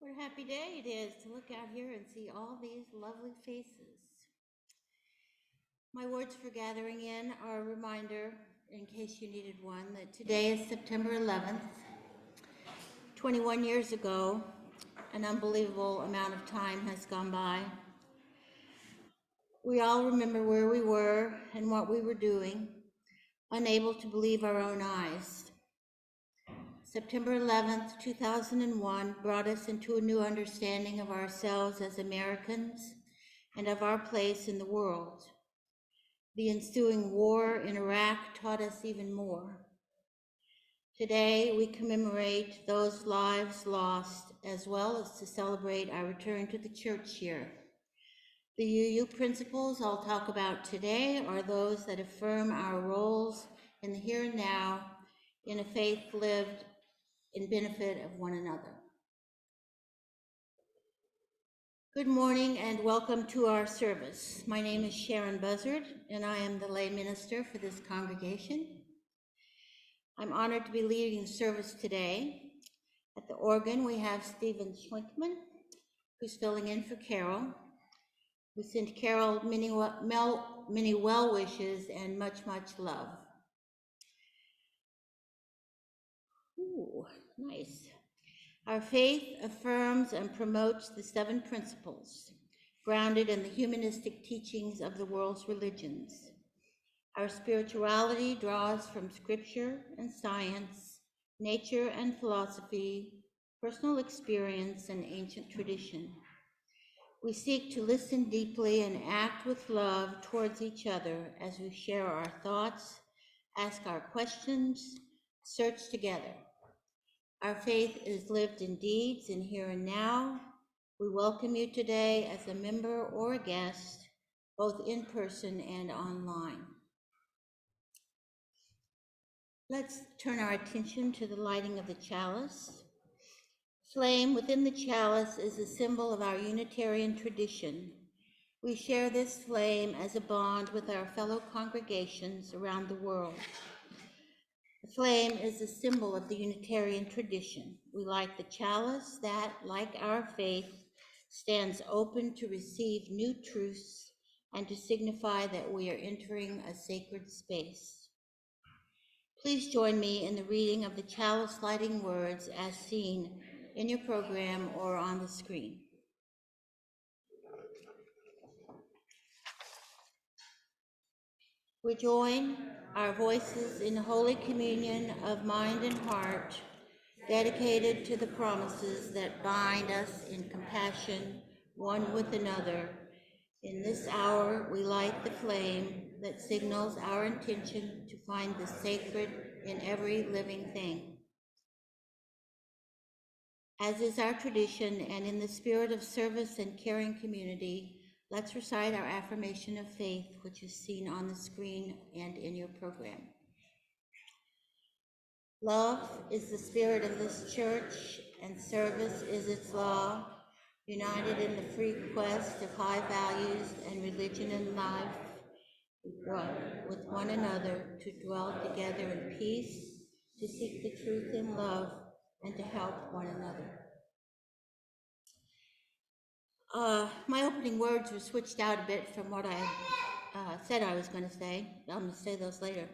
What a happy day it is to look out here and see all these lovely faces. My words for gathering in are a reminder, in case you needed one, that today is September 11th. 21 years ago, an unbelievable amount of time has gone by. We all remember where we were and what we were doing, unable to believe our own eyes. September 11th, 2001 brought us into a new understanding of ourselves as Americans and of our place in the world. The ensuing war in Iraq taught us even more. Today, we commemorate those lives lost, as well as to celebrate our return to the church year. The UU principles I'll talk about today are those that affirm our roles in the here and now in a faith lived in benefit of one another. Good morning and welcome to our service. My name is Sharon Buzzard and I am the lay minister for this congregation. I'm honored to be leading the service today. At the organ we have Stephen Schwinkman, who's filling in for Carol. We send Carol many well wishes and much love. Ooh, nice. Our faith affirms and promotes the 7 principles, grounded in the humanistic teachings of the world's religions. Our spirituality draws from scripture and science, nature and philosophy, personal experience and ancient tradition. We seek to listen deeply and act with love towards each other as we share our thoughts, ask our questions, search together. Our faith is lived in deeds and here and now. We welcome you today as a member or a guest, both in person and online. Let's turn our attention to the lighting of the chalice. Flame within the chalice is a symbol of our Unitarian tradition. We share this flame as a bond with our fellow congregations around the world. The flame is a symbol of the Unitarian tradition. We light the chalice that, like our faith, stands open to receive new truths and to signify that we are entering a sacred space. Please join me in the reading of the chalice lighting words as seen in your program or on the screen. We join our voices in holy communion of mind and heart, dedicated to the promises that bind us in compassion one with another. In this hour, we light the flame that signals our intention to find the sacred in every living thing. As is our tradition, and in the spirit of service and caring community, let's recite our affirmation of faith, which is seen on the screen and in your program. Love is the spirit of this church, and service is its law, united in the free quest of high values and religion and life, with one another to dwell together in peace, to seek the truth in love, and to help one another. My opening words were switched out a bit from what I said I was going to say. I'm going to say those later.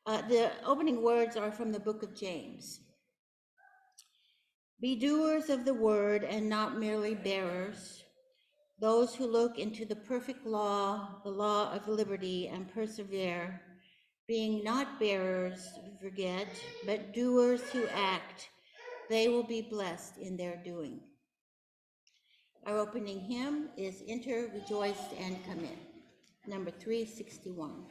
The opening words are from the book of James. Be doers of the word and not merely bearers, those who look into the perfect law, the law of liberty, and persevere, being not bearers who forget, but doers who act. They will be blessed in their doing. Our opening hymn is Enter, Rejoice, and Come In, number 361.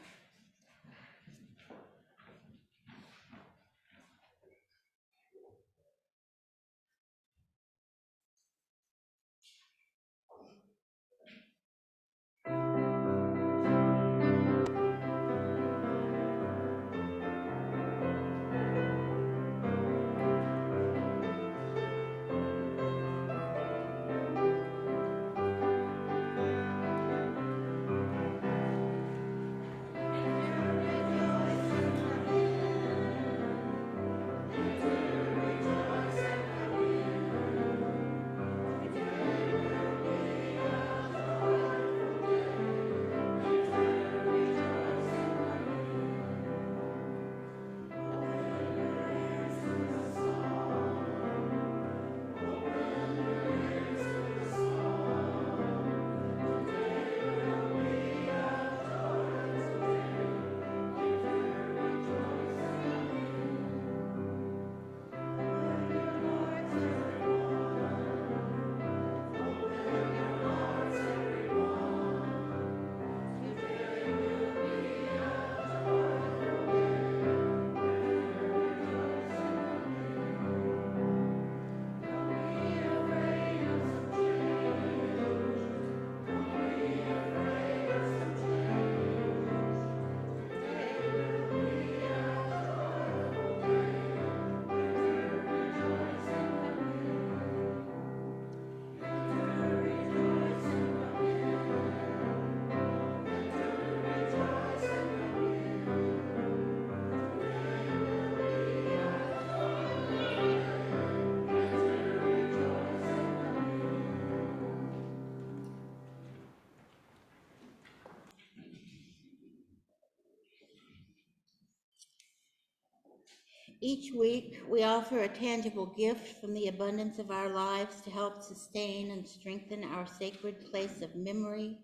Each week, we offer a tangible gift from the abundance of our lives to help sustain and strengthen our sacred place of memory,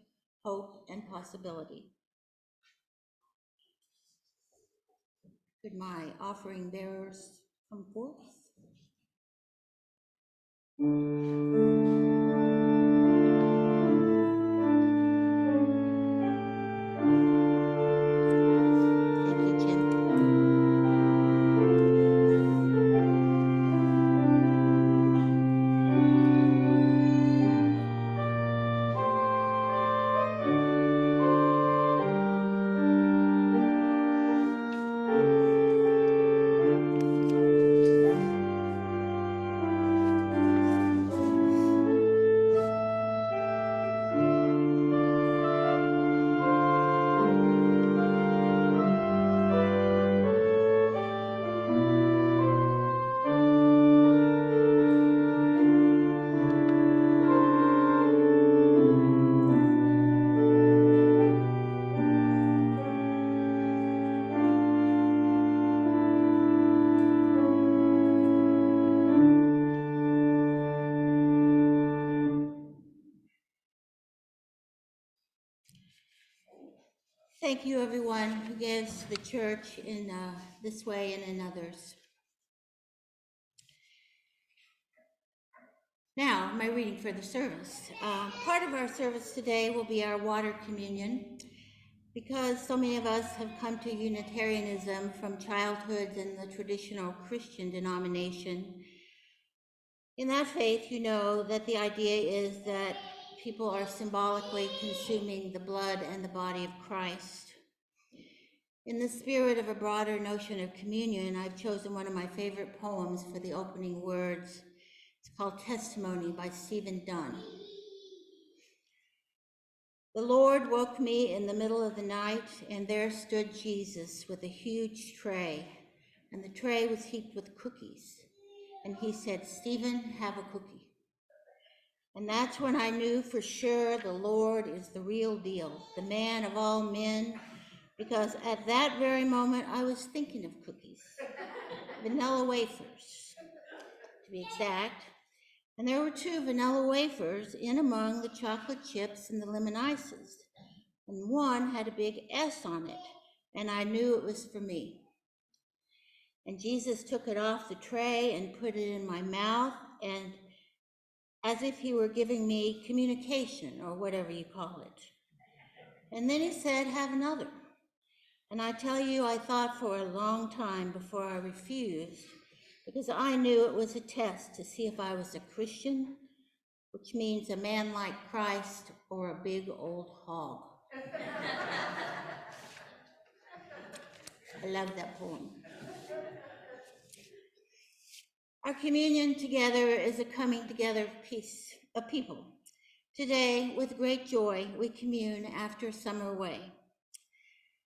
hope, and possibility. Could my offering bearers come forth? Thank you, Jim. Thank you, everyone who gives to the church in this way and in others. Now, my reading for the service. Part of our service today will be our water communion, because so many of us have come to Unitarianism from childhood in the traditional Christian denomination. In that faith, you know that the idea is that people are symbolically consuming the blood and the body of Christ. In the spirit of a broader notion of communion, I've chosen one of my favorite poems for the opening words. It's called Testimony by Stephen Dunn. The Lord woke me in the middle of the night, and there stood Jesus with a huge tray, and the tray was heaped with cookies. And he said, "Stephen, have a cookie." And that's when I knew for sure the Lord is the real deal, the man of all men, because at that very moment I was thinking of cookies, vanilla wafers, to be exact. And there were 2 vanilla wafers in among the chocolate chips and the lemon ices. And one had a big S on it, and I knew it was for me. And Jesus took it off the tray and put it in my mouth, and as if he were giving me communication, or whatever you call it. And then he said, "Have another." And I tell you, I thought for a long time before I refused, because I knew it was a test to see if I was a Christian, which means a man like Christ or a big old hog. I love that poem. Our communion together is a coming together of people. Today, with great joy, we commune after summer way.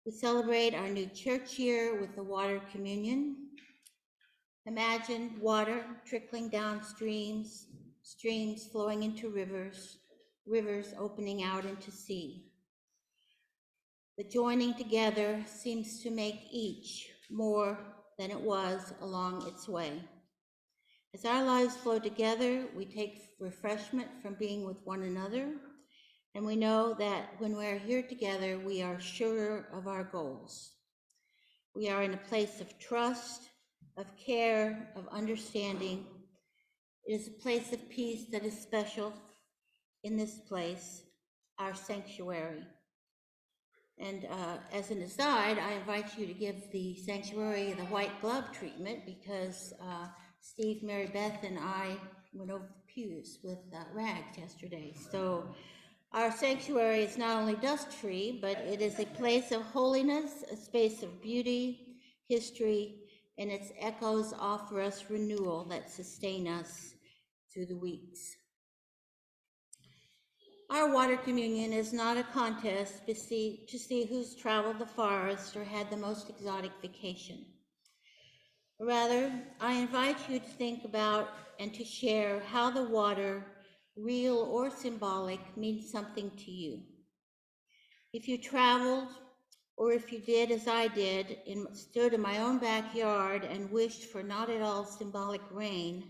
We celebrate our new church year with the water communion. Imagine water trickling down streams, streams flowing into rivers, rivers opening out into sea. The joining together seems to make each more than it was along its way. As our lives flow together, we take refreshment from being with one another, and we know that when we're here together, we are surer of our goals. We are in a place of trust, of care, of understanding. It is a place of peace that is special in this place, our sanctuary. And as an aside, I invite you to give the sanctuary the white glove treatment, because Steve, Mary Beth, and I went over the pews with rags yesterday. So our sanctuary is not only dust-free, but it is a place of holiness, a space of beauty, history, and its echoes offer us renewal that sustain us through the weeks. Our water communion is not a contest to see who's traveled the farthest or had the most exotic vacation. Rather, I invite you to think about and to share how the water, real or symbolic, means something to you. If you traveled or if you did as I did, stood in my own backyard and wished for not at all symbolic rain,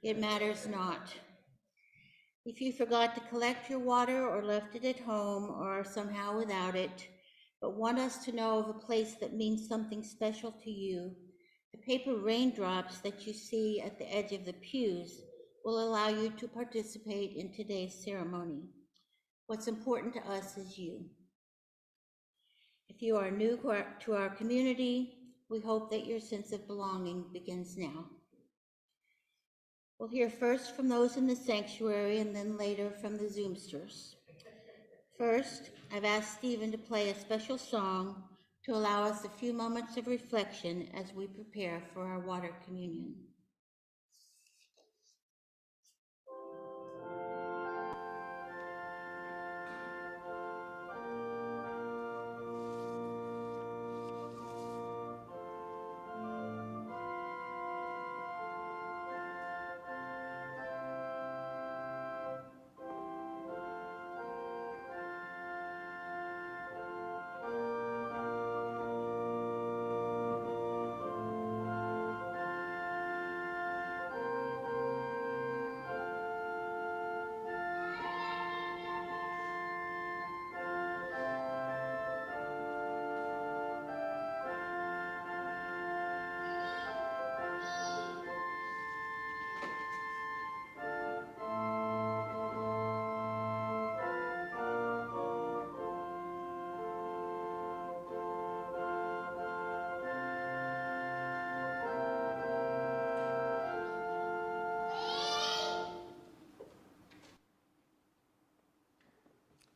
it matters not. If you forgot to collect your water or left it at home or are somehow without it, but want us to know of a place that means something special to you, the paper raindrops that you see at the edge of the pews will allow you to participate in today's ceremony. What's important to us is you. If you are new to our community, we hope that your sense of belonging begins now. We'll hear first from those in the sanctuary and then later from the Zoomsters. First, I've asked Stephen to play a special song to allow us a few moments of reflection as we prepare for our water communion.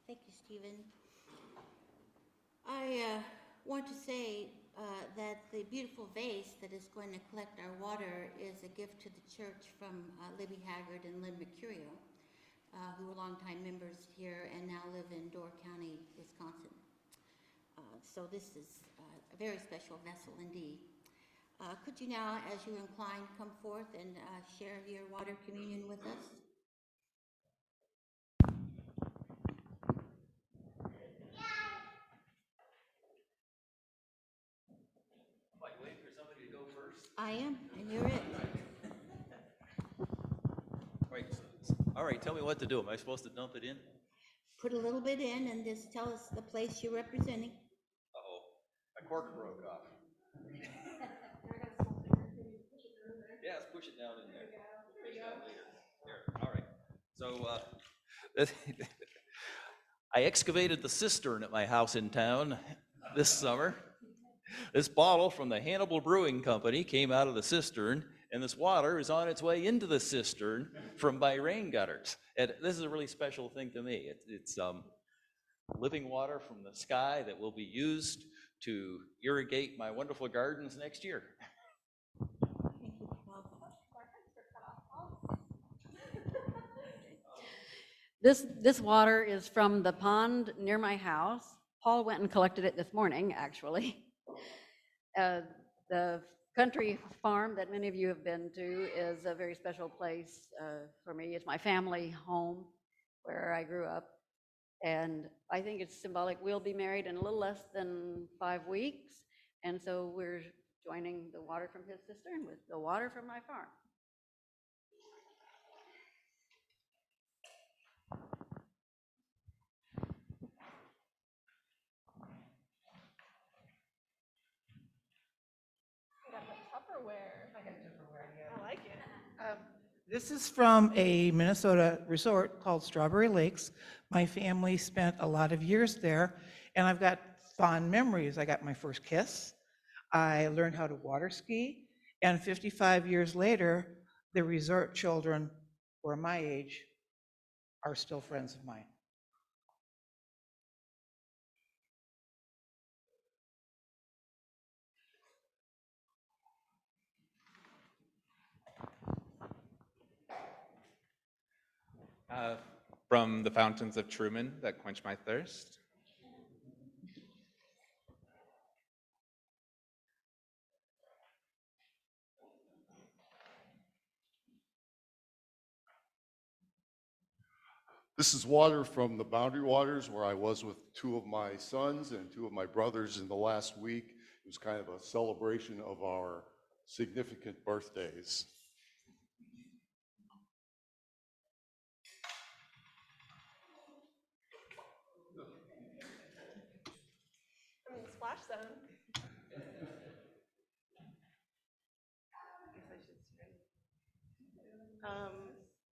Thank you, Stephen. I want to say that the beautiful vase that is going to collect our water is a gift to the church from Libby Haggard and Lynn Mercurio, who were longtime members here and now live in Door County, Wisconsin. So this is a very special vessel indeed. Could you now, as you incline, come forth and share your water communion with us? I am, and you're it. Right. All right, tell me what to do. Am I supposed to dump it in? Put a little bit in and just tell us the place you're representing. Uh-oh, my cork broke off. Yes, push it down in there. Push it down later. There, all right. So, I excavated the cistern at my house in town this summer. This bottle from the Hannibal Brewing Company came out of the cistern, and this water is on its way into the cistern from my rain gutters. And this is a really special thing to me. It's living water from the sky that will be used to irrigate my wonderful gardens next year. This water is from the pond near my house. Paul went and collected it this morning, actually. The country farm that many of you have been to is a very special place for me. It's my family home where I grew up. And I think it's symbolic. We'll be married in a little less than 5 weeks. And so we're joining the water from his cistern with the water from my farm. This is from a Minnesota resort called Strawberry Lakes. My family spent a lot of years there, and I've got fond memories. I got my first kiss. I learned how to water ski, and 55 years later, the resort children who are my age are still friends of mine. From the fountains of Truman that quench my thirst. This is water from the Boundary Waters where I was with 2 of my sons and 2 of my brothers in the last week. It was kind of a celebration of our significant birthdays. I'm in the splash zone.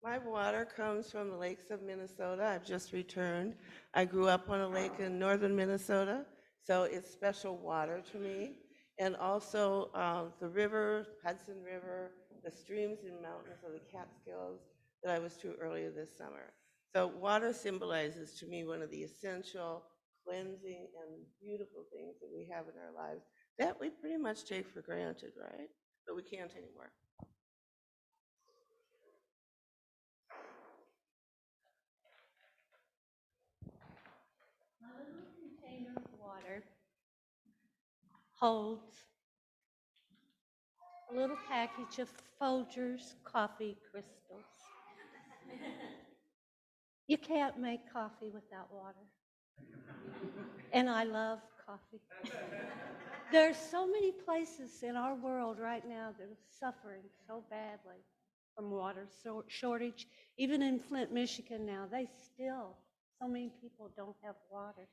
My water comes from the lakes of Minnesota. I've just returned. I grew up on a lake in northern Minnesota, so it's special water to me. And also the river, Hudson River, the streams and mountains of the Catskills that I was to earlier this summer. So water symbolizes to me one of the essential cleansing and beautiful things that we have in our lives that we pretty much take for granted, right? But we can't anymore. My little container of water holds a little package of Folgers coffee crystals. You can't make coffee without water. And I love coffee. There's so many places in our world right now that are suffering so badly from water shortage. Even in Flint, Michigan now, so many people don't have water.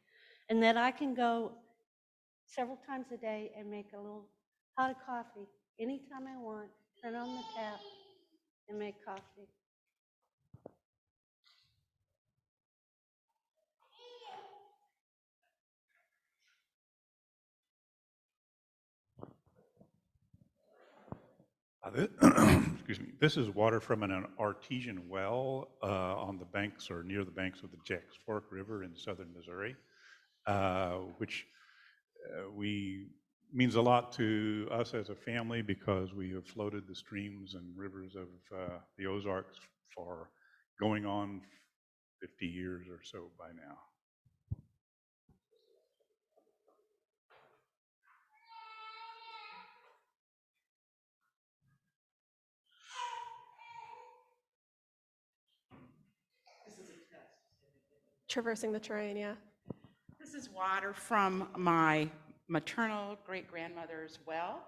And that I can go several times a day and make a little pot of coffee anytime I want, turn on the tap and make coffee. Excuse me. This is water from an artesian well on the banks or near the banks of the Jacks Fork River in southern Missouri, which means a lot to us as a family because we have floated the streams and rivers of the Ozarks for going on 50 years or so by now. Traversing the terrain, yeah. This is water from my maternal great-grandmother's well,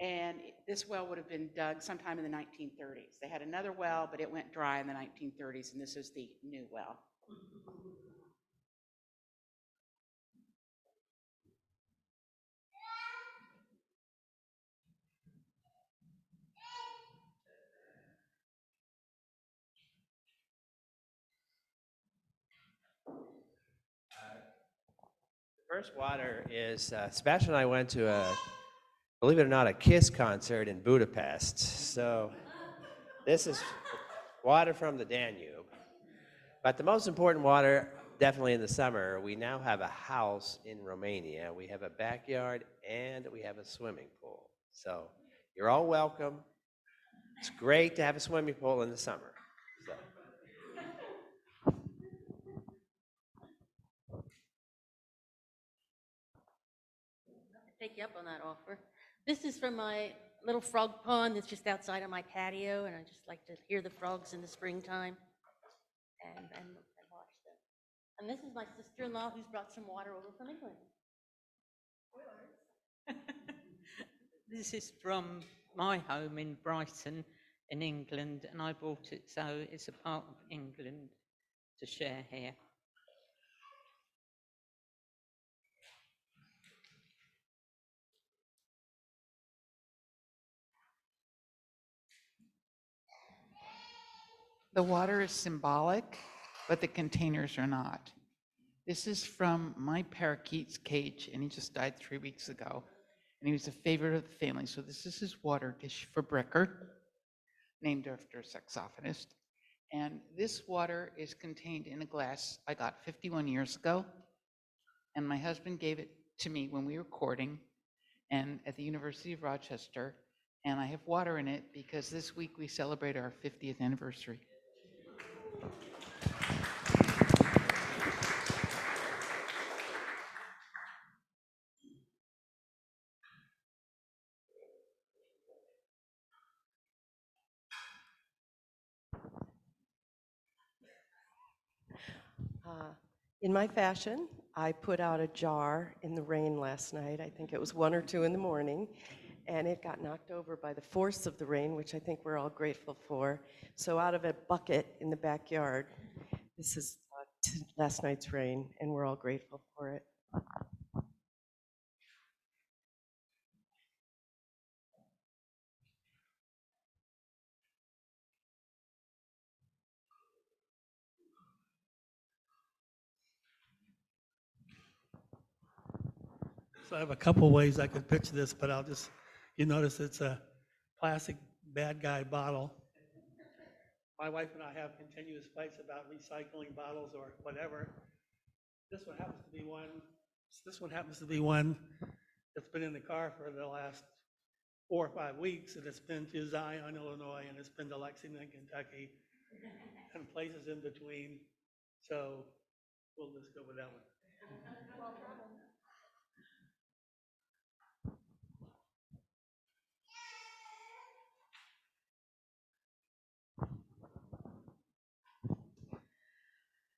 and this well would have been dug sometime in the 1930s. They had another well, but it went dry in the 1930s, and this is the new well. First water is, Sebastian and I went to believe it or not, a Kiss concert in Budapest. So this is water from the Danube. But the most important water, definitely in the summer, we now have a house in Romania. We have a backyard and we have a swimming pool. So you're all welcome. It's great to have a swimming pool in the summer. So. Take you up on that offer. This is from my little frog pond that's just outside of my patio, and I just like to hear the frogs in the springtime and watch them. And this is my sister-in-law who's brought some water over from England. This is from my home in Brighton in England, and I bought it so it's a part of England to share here. The water is symbolic, but the containers are not. This is from my parakeet's cage, and he just died 3 weeks ago. And he was a favorite of the family. So this is his water dish for Bricker, named after a saxophonist. And this water is contained in a glass I got 51 years ago. And my husband gave it to me when we were courting and at the University of Rochester. And I have water in it because this week we celebrate our 50th anniversary. In my fashion, I put out a jar in the rain last night. I think it was 1 or 2 in the morning, and it got knocked over by the force of the rain, which I think we're all grateful for. So out of a bucket in the backyard, this is last night's rain, and we're all grateful for it. So I have a couple ways I could picture this, but you notice it's a plastic bad guy bottle. My wife and I have continuous fights about recycling bottles or whatever. This one happens to be one that's been in the car for the last 4 or 5 weeks, and it's been to Zion, Illinois, and it's been to Lexington, Kentucky, and places in between. So we'll just go with that one.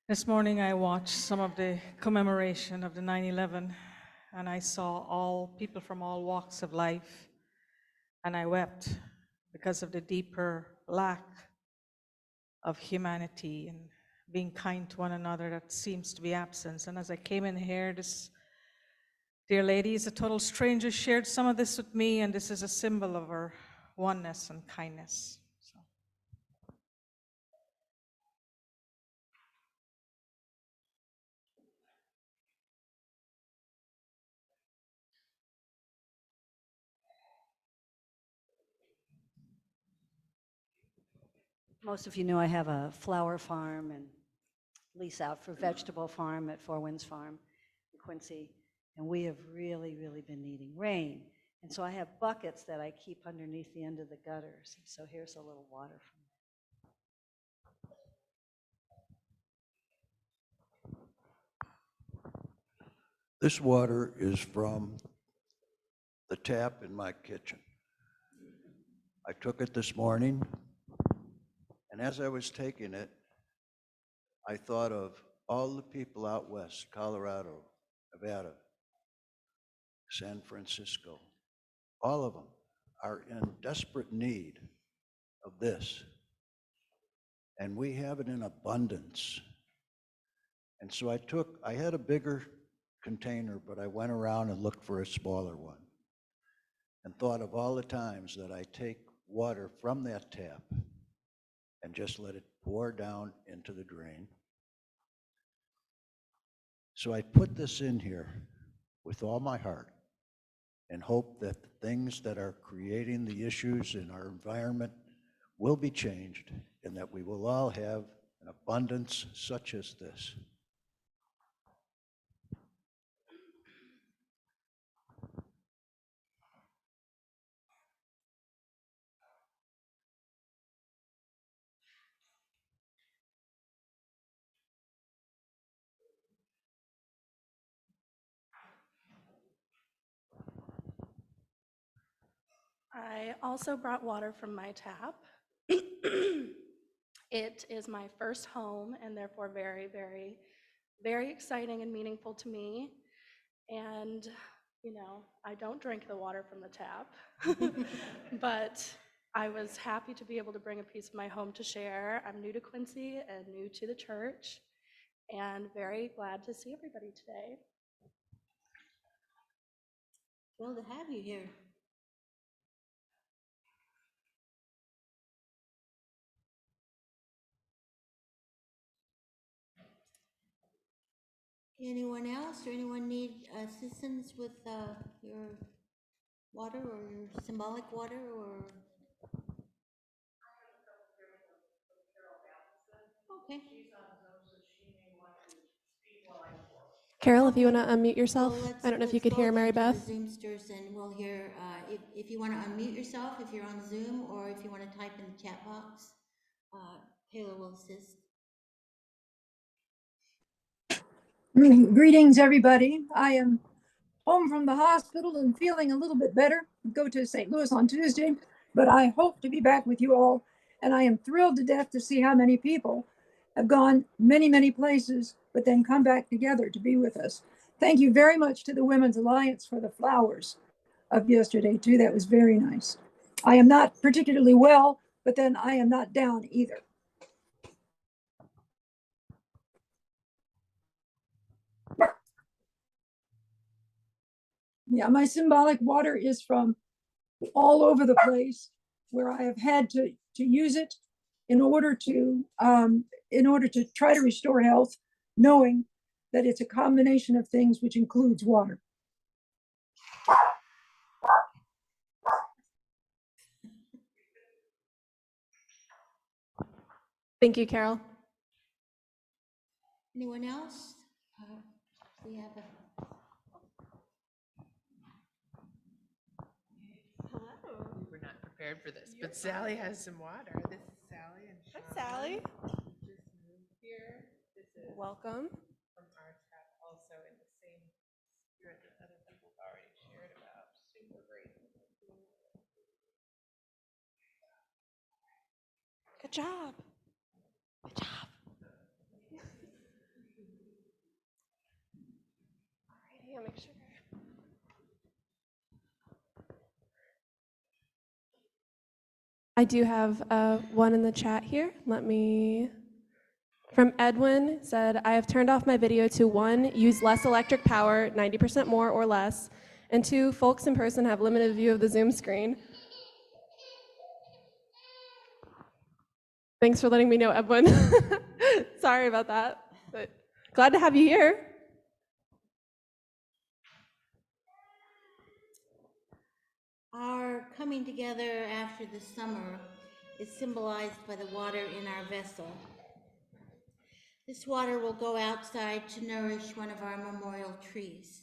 This morning I watched some of the commemoration of the 9/11, and I saw all people from all walks of life, and I wept because of the deeper lack of humanity and being kind to one another that seems to be absent. And as I came in here, this dear lady is a total stranger, shared some of this with me, and this is a symbol of her oneness and kindness. Most of you know I have a flower farm and lease out for vegetable farm at Four Winds Farm in Quincy, and we have really, really been needing rain. And so I have buckets that I keep underneath the end of the gutters. So here's a little water from This water is from the tap in my kitchen. I took it this morning, and as I was taking it, I thought of all the people out west, Colorado, Nevada, San Francisco. All of them are in desperate need of this. And we have it in abundance. And so I had a bigger container, but I went around and looked for a smaller one and thought of all the times that I take water from that tap and just let it pour down into the drain. So I put this in here with all my heart and hope that the things that are creating the issues in our environment will be changed and that we will all have an abundance such as this. I also brought water from my tap. It is my first home and therefore very, very, very exciting and meaningful to me. And, you know, I don't drink the water from the tap, but I was happy to be able to bring a piece of my home to share. I'm new to Quincy and new to the church, and very glad to see everybody today. Well, to have you here. Anyone else, or anyone need assistance with your water or your symbolic water or? Okay. Carol, if you want to unmute yourself. Well, I don't know if you could hear Mary Beth. Zoomsters, and we'll hear, if you want to unmute yourself, if you're on Zoom, or if you want to type in the chat box, Taylor will assist. Greetings, everybody. I am home from the hospital and feeling a little bit better. Go to St. Louis on Tuesday, but I hope to be back with you all. And I am thrilled to death to see how many people have gone many, many places, but then come back together to be with us. Thank you very much to the Women's Alliance for the flowers of yesterday, too. That was very nice. I am not particularly well, but then I am not down either. Yeah, my symbolic water is from all over the place where I have had to use it in order to try to restore health, knowing that it's a combination of things which includes water. Thank you, Carol. Anyone else? We have a. We were not prepared for this, but Sally has some water. This is Sally and Sharon. Hi, Sally. Just moved here. This is Welcome. from our tap, also in the same spirit that other people have already shared about. Super grateful. Good job. Good job. Alrighty, I'll make sure. I do have one in the chat here. From Edwin, said, I have turned off my video to 1, use less electric power, 90% more or less, and 2, folks in person have limited view of the Zoom screen. Thanks for letting me know, Edwin. Sorry about that, but glad to have you here. Our coming together after the summer is symbolized by the water in our vessel. This water will go outside to nourish one of our memorial trees.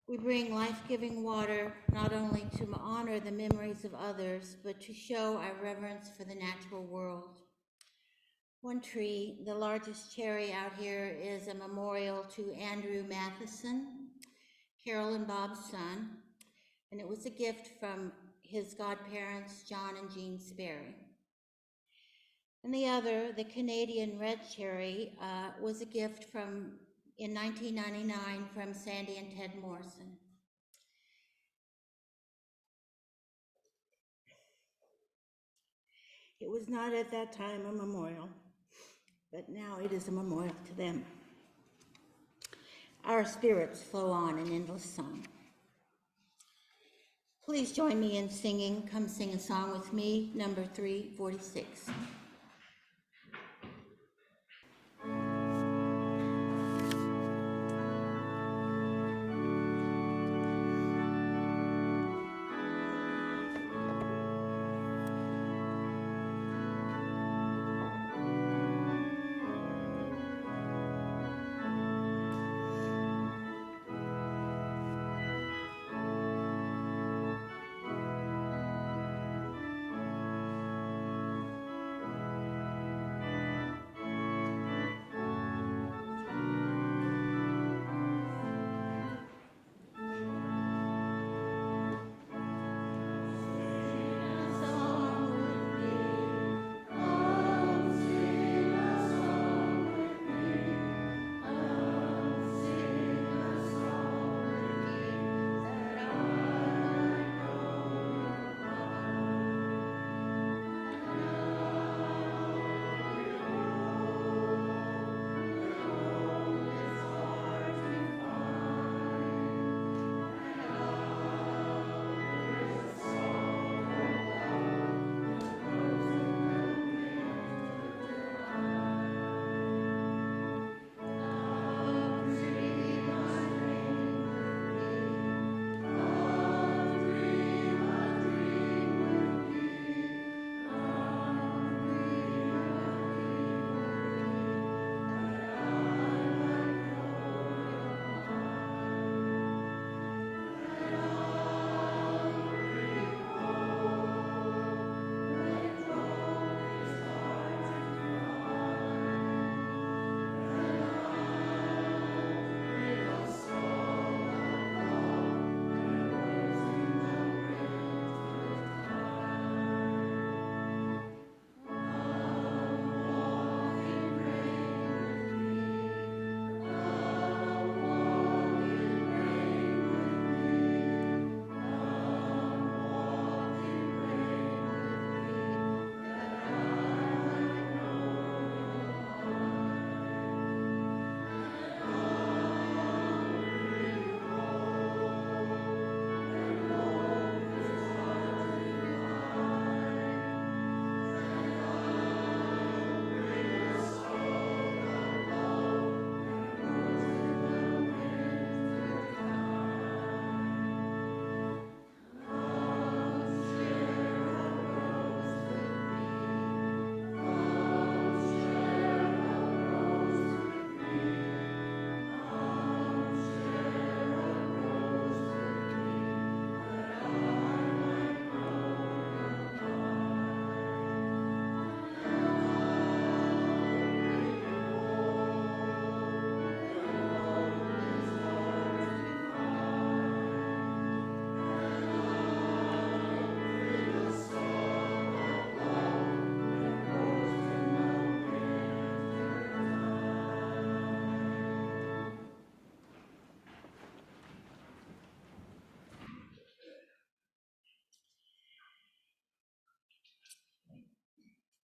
We bring life-giving water not only to honor the memories of others, but to show our reverence for the natural world. One tree, the largest cherry out here, is a memorial to Andrew Matheson, Carol and Bob's son, and it was a gift from his godparents, John and Jean Sperry. And the other, the Canadian red cherry, was a gift in 1999 from Sandy and Ted Morrison. It was not at that time a memorial, but now it is a memorial to them. Our spirits flow on in endless song. Please join me in singing Come Sing a Song with Me, number 346.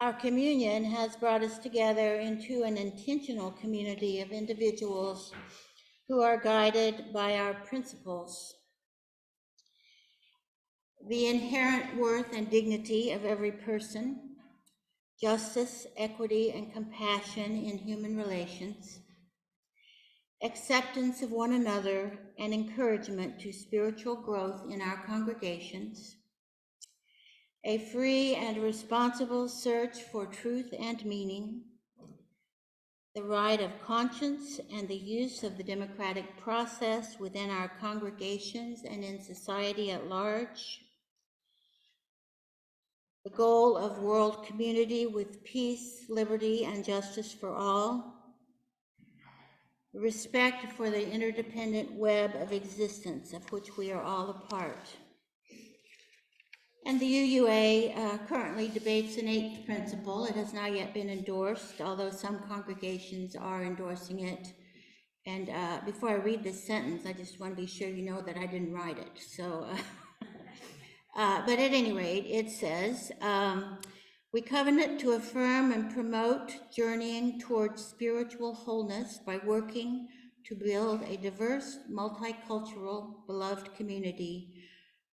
Our communion has brought us together into an intentional community of individuals who are guided by our principles. The inherent worth and dignity of every person, justice, equity, and compassion in human relations, acceptance of one another, and encouragement to spiritual growth in our congregations, a free and responsible search for truth and meaning, the right of conscience and the use of the democratic process within our congregations and in society at large, the goal of world community with peace, liberty, and justice for all, respect for the interdependent web of existence of which we are all a part. And the UUA currently debates an 8th principle. It has not yet been endorsed, although some congregations are endorsing it. And before I read this sentence, I just want to be sure you know that I didn't write it. So, but at any rate, it says, we covenant to affirm and promote journeying towards spiritual wholeness by working to build a diverse, multicultural, beloved community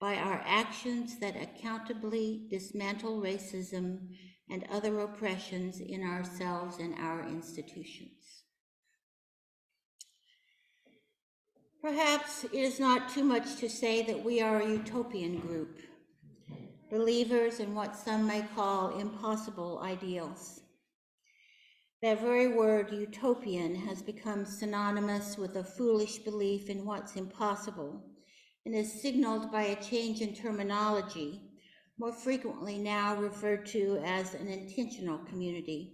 by our actions that accountably dismantle racism and other oppressions in ourselves and our institutions. Perhaps it is not too much to say that we are a utopian group, believers in what some may call impossible ideals. That very word, utopian, has become synonymous with a foolish belief in what's impossible and is signaled by a change in terminology, more frequently now referred to as an intentional community.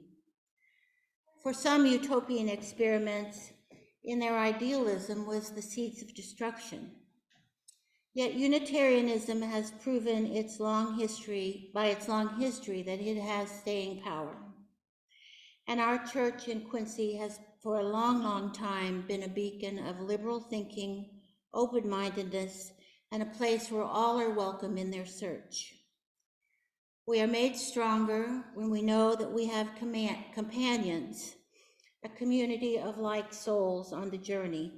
For some, utopian experiments in their idealism was the seeds of destruction. Yet Unitarianism has proven by its long history that it has staying power. And our church in Quincy has for a long, long time been a beacon of liberal thinking, open-mindedness, and a place where all are welcome in their search. We are made stronger when we know that we have companions, a community of like souls on the journey.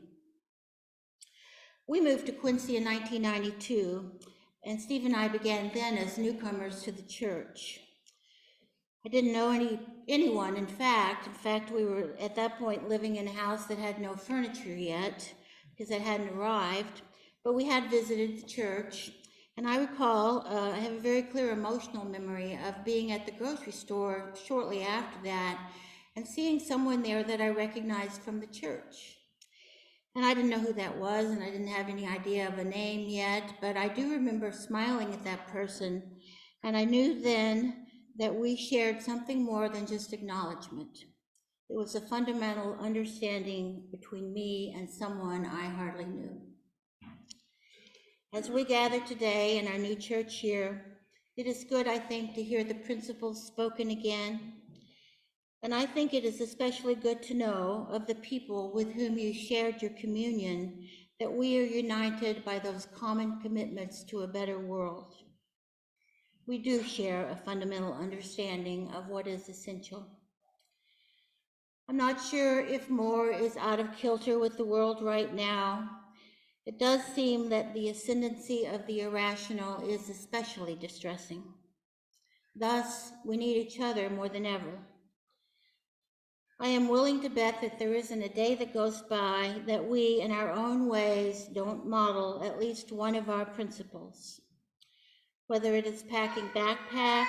We moved to Quincy in 1992, and Steve and I began then as newcomers to the church. I didn't know anyone, in fact, we were at that point living in a house that had no furniture yet, because it hadn't arrived, but we had visited the church, and I recall, I have a very clear emotional memory of being at the grocery store shortly after that, and seeing someone there that I recognized from the church. And I didn't know who that was, and I didn't have any idea of a name yet, but I do remember smiling at that person, and I knew then that we shared something more than just acknowledgement. It was a fundamental understanding between me and someone I hardly knew. As we gather today in our new church year, it is good, I think, to hear the principles spoken again. And I think it is especially good to know of the people with whom you shared your communion that we are united by those common commitments to a better world. We do share a fundamental understanding of what is essential. I'm not sure if more is out of kilter with the world right now. It does seem that the ascendancy of the irrational is especially distressing. Thus, we need each other more than ever. I am willing to bet that there isn't a day that goes by that we, in our own ways, don't model at least one of our principles. Whether it is packing backpacks,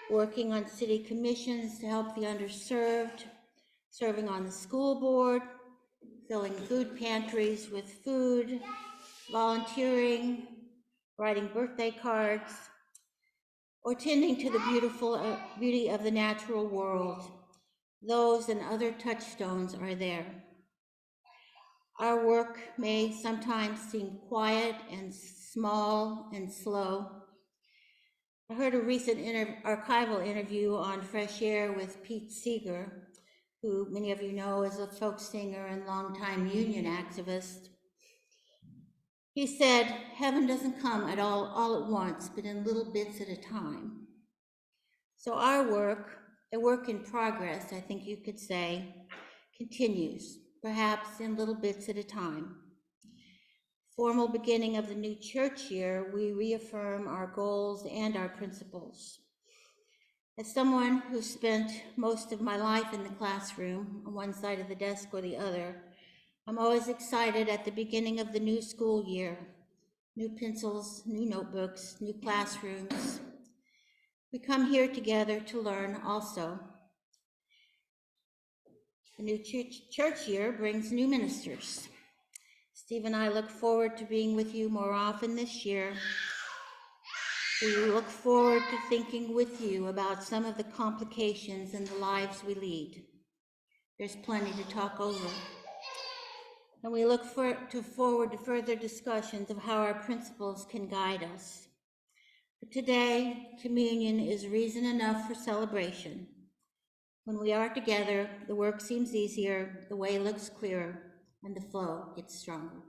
working on city commissions to help the underserved, serving on the school board, filling food pantries with food, volunteering, writing birthday cards, or tending to the beauty of the natural world. Those and other touchstones are there. Our work may sometimes seem quiet and small and slow. I heard a recent archival interview on Fresh Air with Pete Seeger, who many of you know is a folk singer and longtime union activist. He said, heaven doesn't come all at once, but in little bits at a time. So our work, a work in progress, I think you could say, continues, perhaps in little bits at a time. Formal beginning of the new church year, we reaffirm our goals and our principles. As someone who spent most of my life in the classroom, on one side of the desk or the other, I'm always excited at the beginning of the new school year. New pencils, new notebooks, new classrooms. We come here together to learn also. The new church year brings new ministers. Steve and I look forward to being with you more often this year. We look forward to thinking with you about some of the complications in the lives we lead. There's plenty to talk over. And we look forward to further discussions of how our principles can guide us. But today, communion is reason enough for celebration. When we are together, the work seems easier, the way looks clearer, and the flow gets stronger.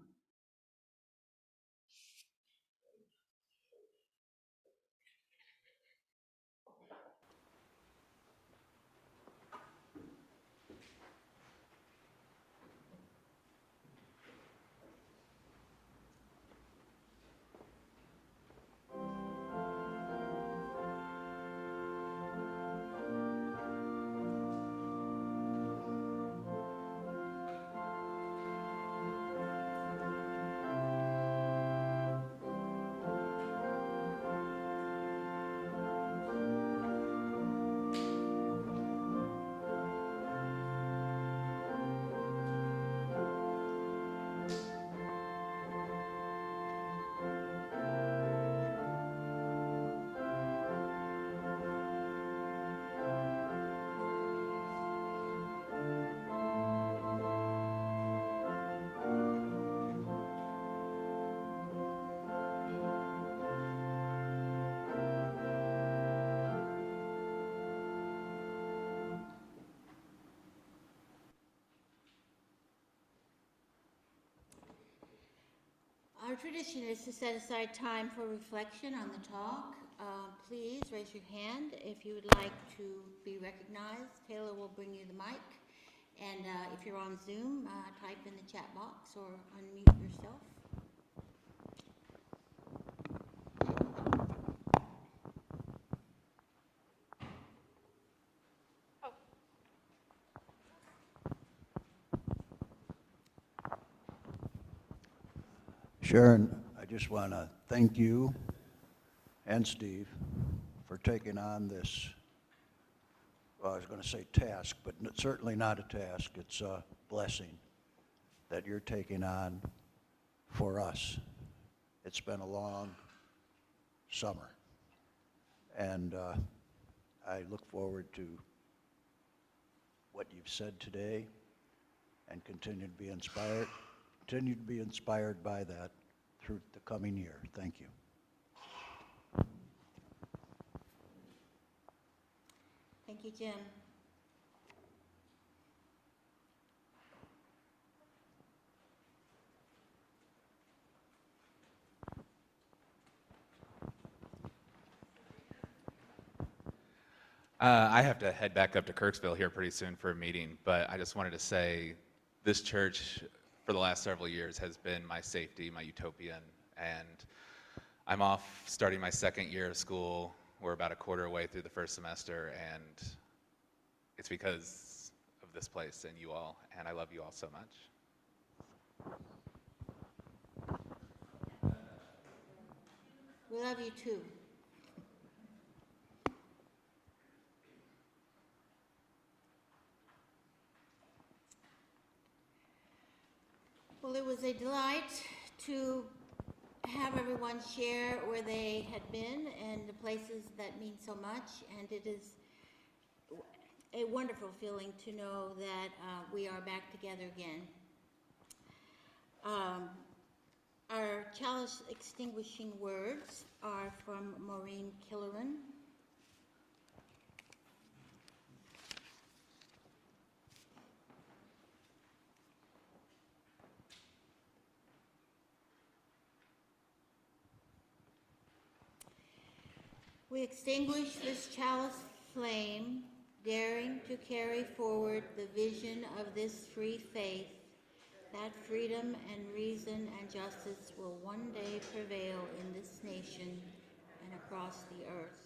Our tradition is to set aside time for reflection on the talk. Please raise your hand if you would like to be recognized. Taylor will bring you the mic. And if you're on Zoom, type in the chat box or unmute yourself. Sharon, I just want to thank you and Steve for taking on this, well, I was going to say task, but certainly not a task. It's a blessing that you're taking on for us. It's been a long summer, and I look forward to what you've said today and continue to be inspired by that through the coming year. Thank you. Thank you, Jim. I have to head back up to Kirksville here pretty soon for a meeting, but I just wanted to say this church for the last several years has been my safety, my utopian, and I'm off starting my second year of school. We're about a quarter way through the first semester, and it's because of this place and you all, and I love you all so much. We love you too. Well, it was a delight to have everyone share where they had been and the places that mean so much, and it is a wonderful feeling to know that we are back together again. Our chalice extinguishing words are from Maureen Killeran. We extinguish this chalice flame, daring to carry forward the vision of this free faith, that freedom and reason and justice will one day prevail in this nation and across the earth.